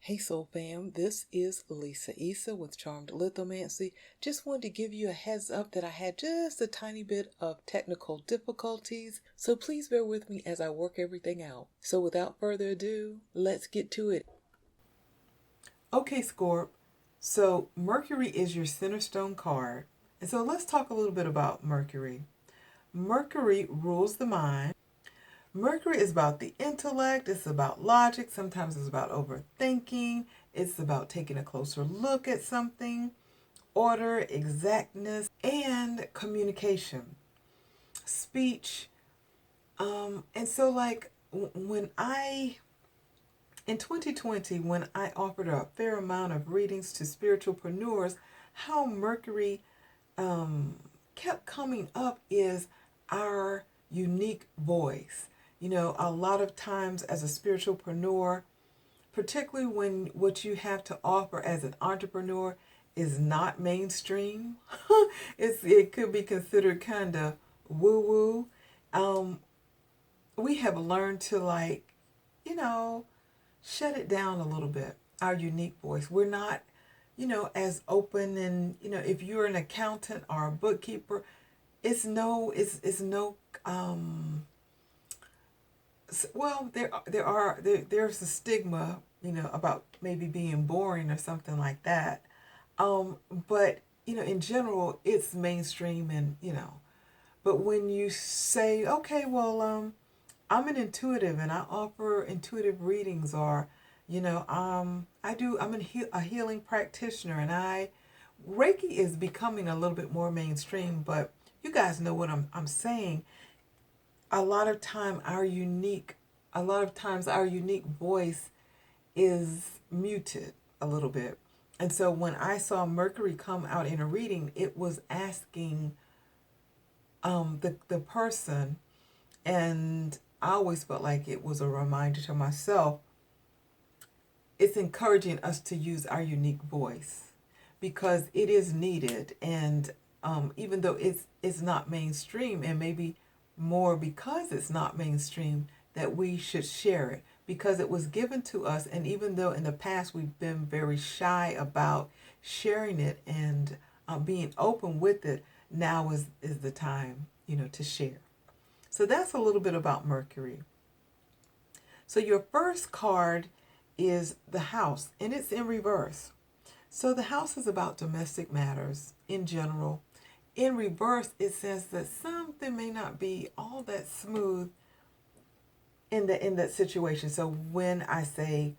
Hey Soul Fam, this is Lisa Issa with Charmed Lithomancy. Just wanted to give you a heads up that I had just a tiny bit of technical difficulties, so please bear with me as I work everything out. So without further ado, let's get to it. Okay, Scorp. So Mercury is your center stone card. And so let's talk a little bit about Mercury. Mercury rules the mind. Mercury is about the intellect, it's about logic, sometimes it's about overthinking, it's about taking a closer look at something, order, exactness, and communication, speech. And so like in 2020, when I offered a fair amount of readings to spiritualpreneurs, how Mercury kept coming up is our unique voice. You know, a lot of times as a spiritualpreneur, particularly when what you have to offer as an entrepreneur is not mainstream, it could be considered kind of woo-woo. We have learned to shut it down a little bit, our unique voice. We're not, as open and, if you're an accountant or a bookkeeper, it's no, well, there's a stigma, about maybe being boring or something like that. But in general, it's mainstream, and But when you say, okay, well, I'm an intuitive and I offer intuitive readings, or I'm a healing practitioner, and Reiki is becoming a little bit more mainstream, but you guys know what I'm saying. A lot of times our unique voice is muted a little bit. And so when I saw Mercury come out in a reading, it was asking the person, and I always felt like it was a reminder to myself, it's encouraging us to use our unique voice because it is needed. And even though it's not mainstream, and maybe more because it's not mainstream, that we should share it because it was given to us. And even though in the past we've been very shy about sharing it and being open with it, now is the time, to share. So that's a little bit about Mercury. So your first card is the house, and it's in reverse. So the house is about domestic matters in general. In reverse, it says that something may not be all that smooth in that situation. So when I say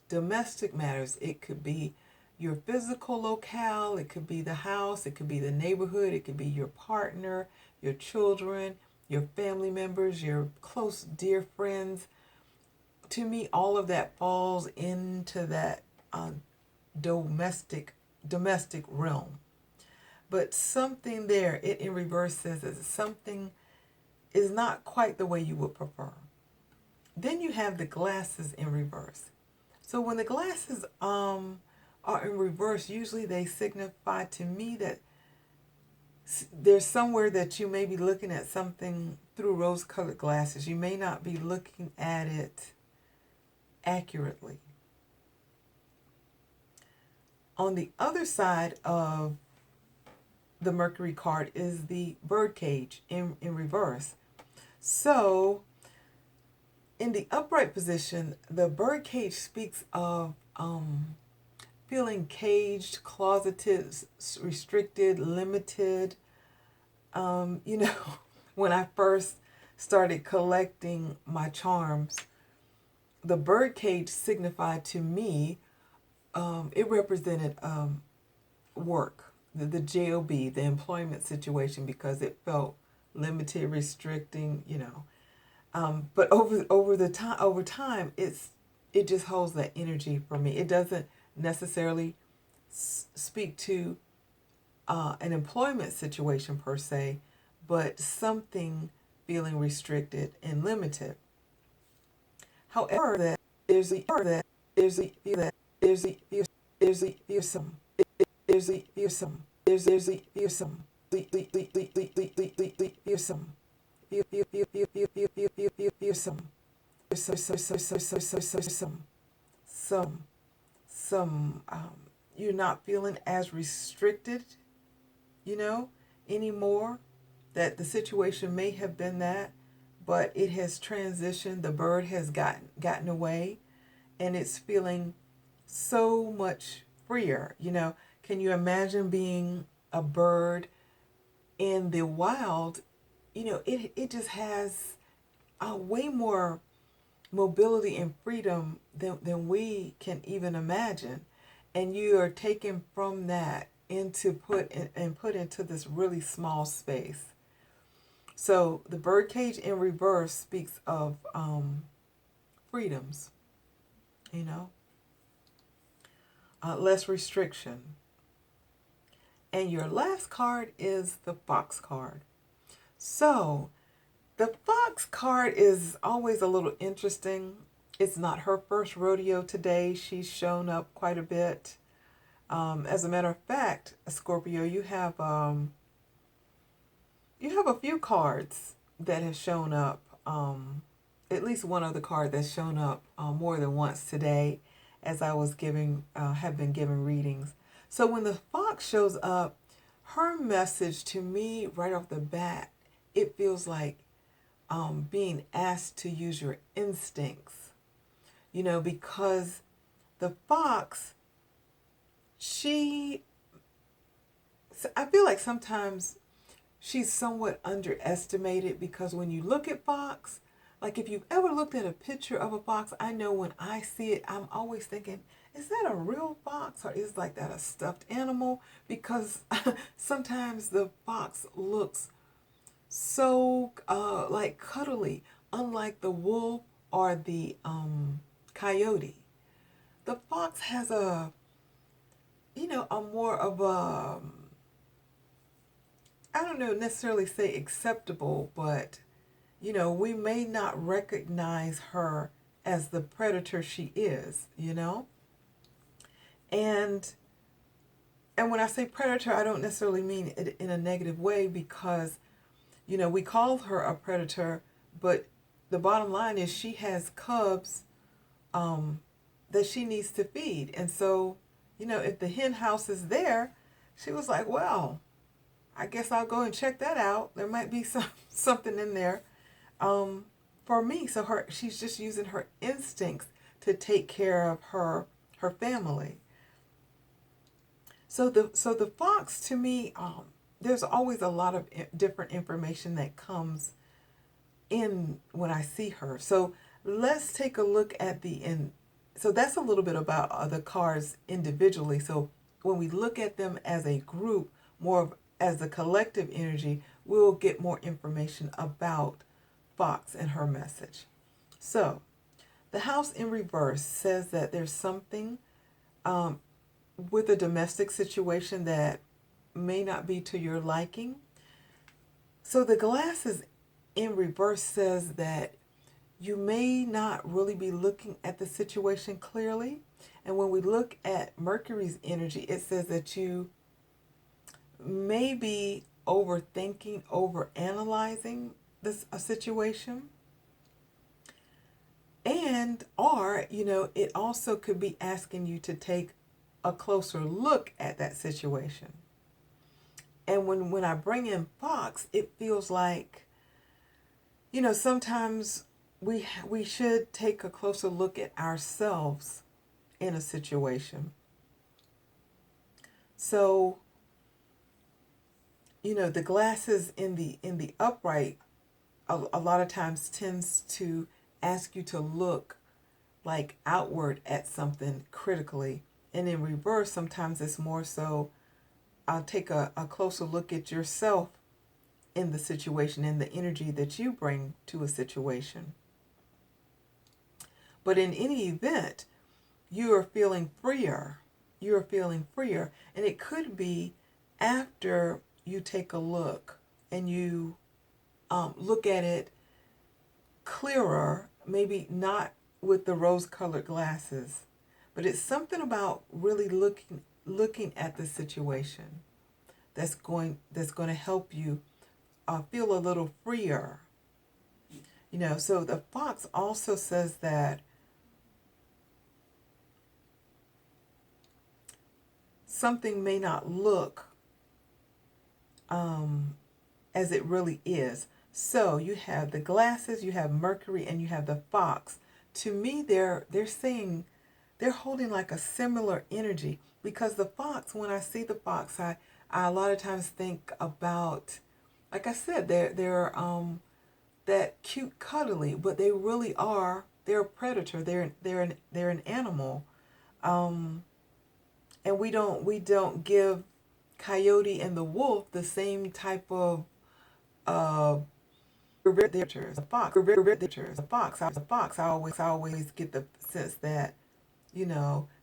domestic matters, it could be your physical locale, it could be the house, it could be the neighborhood, it could be your partner, your children, your family members, your close dear friends. To me, all of that falls into that domestic realm. But something there, it in reverse says that something is not quite the way you would prefer. Then you have the glasses in reverse. So when the glasses are in reverse, usually they signify to me that there's somewhere that you may be looking at something through rose-colored glasses. You may not be looking at it accurately. On the other side of the Mercury card is the birdcage in reverse. So in the upright position, the birdcage speaks of feeling caged, closeted, restricted, limited. When I first started collecting my charms, the birdcage signified to me, it represented work, the job, the employment situation, because it felt limited, restricting, But over time, it just holds that energy for me. It doesn't necessarily speak to an employment situation per se, but something feeling restricted and limited. However, that there's a fearsome some you're not feeling as restricted, you know, anymore. That the situation may have been that, but it has transitioned. The bird has gotten away, and it's feeling so much freer. You know, can you imagine being a bird in the wild? You know, it just has way more mobility and freedom than we can even imagine. And you are taken from that into put into this really small space. So the birdcage in reverse speaks of freedoms, you know, less restriction. And your last card is the fox card. So the fox card is always a little interesting. It's not her first rodeo today. She's shown up quite a bit. As a matter of fact, Scorpio, you have a few cards that have shown up. At least one other card that's shown up more than once today, as I was have been giving readings. So when the fox shows up, her message to me right off the bat, it feels like being asked to use your instincts. You know, because the fox, I feel like sometimes she's somewhat underestimated, because when you look at fox, like if you've ever looked at a picture of a fox, I know when I see it, I'm always thinking, is that a real fox, or is like that a stuffed animal? Because sometimes the fox looks so like cuddly, unlike the wolf or the coyote. The fox has a more of a, I don't know necessarily say acceptable, but we may not recognize her as the predator she is, and when I say predator, I don't necessarily mean it in a negative way, because we call her a predator, but the bottom line is she has cubs that she needs to feed. And so, if the hen house is there, she was like, well, I guess I'll go and check that out. There might be something in there for me. So she's just using her instincts to take care of her family. So the fox, to me, there's always a lot of different information that comes in when I see her. So let's take a look at so that's a little bit about the cards individually. So when we look at them as a group, more as a collective energy, we'll get more information about Fox and her message. So the house in reverse says that there's something with a domestic situation that may not be to your liking. So the glasses in reverse says that you may not really be looking at the situation clearly. And when we look at Mercury's energy, it says that you may be overthinking, overanalyzing a situation. And, or, it also could be asking you to take a closer look at that situation. And when I bring in Fox, it feels like, sometimes we should take a closer look at ourselves in a situation. So, the glasses in the upright a lot of times tends to ask you to look like outward at something critically. And in reverse, sometimes it's more so take a closer look at yourself in the situation and the energy that you bring to a situation. But in any event, you are feeling freer. You are feeling freer. And it could be after you take a look and you look at it clearer, maybe not with the rose-colored glasses, but it's something about really looking at the situation that's going to help you feel a little freer. So the fox also says that something may not look as it really is. So you have the glasses, you have Mercury, and you have the fox. To me, they're saying they're holding like a similar energy, because the fox, when I see the fox, I a lot of times think about, like I said, they're that cute cuddly, but they really are, they're a predator. They're an animal. Um, and we don't give Coyote and the wolf the same type of uh the fox. I always get the sense that,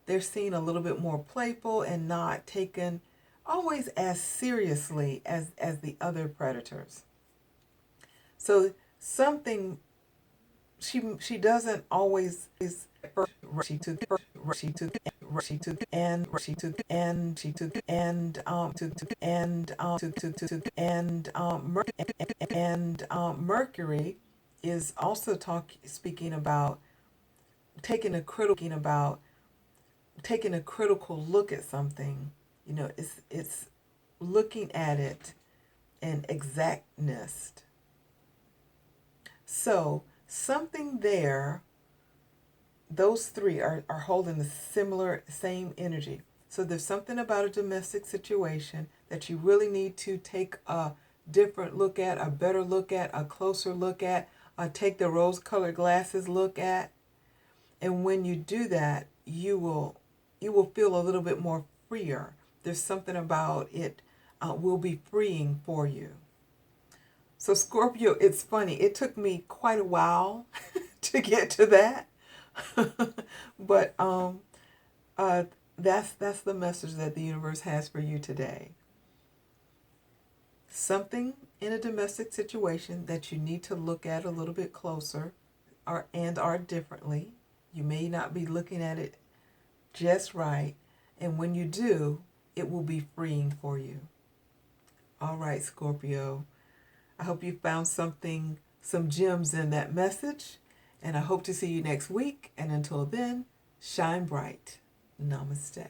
they're seen a little bit more playful and not taken always as seriously as the other predators. So something she doesn't always is she to and she to and Mercury is also speaking about taking a critical look at something. It's looking at it in exactness. So something there, those three are holding the same energy. So there's something about a domestic situation that you really need to take a different look at, a better look at, a closer look at, take the rose-colored glasses look at. And when you do that, you will feel a little bit more freer. There's something about it will be freeing for you. So Scorpio, it's funny. It took me quite a while to get to that, but uh, that's the message that the universe has for you today. Something in a domestic situation that you need to look at a little bit closer, or differently. You may not be looking at it just right, and when you do, it will be freeing for you. All right, Scorpio. I hope you found some gems in that message, and I hope to see you next week. And until then, shine bright. Namaste.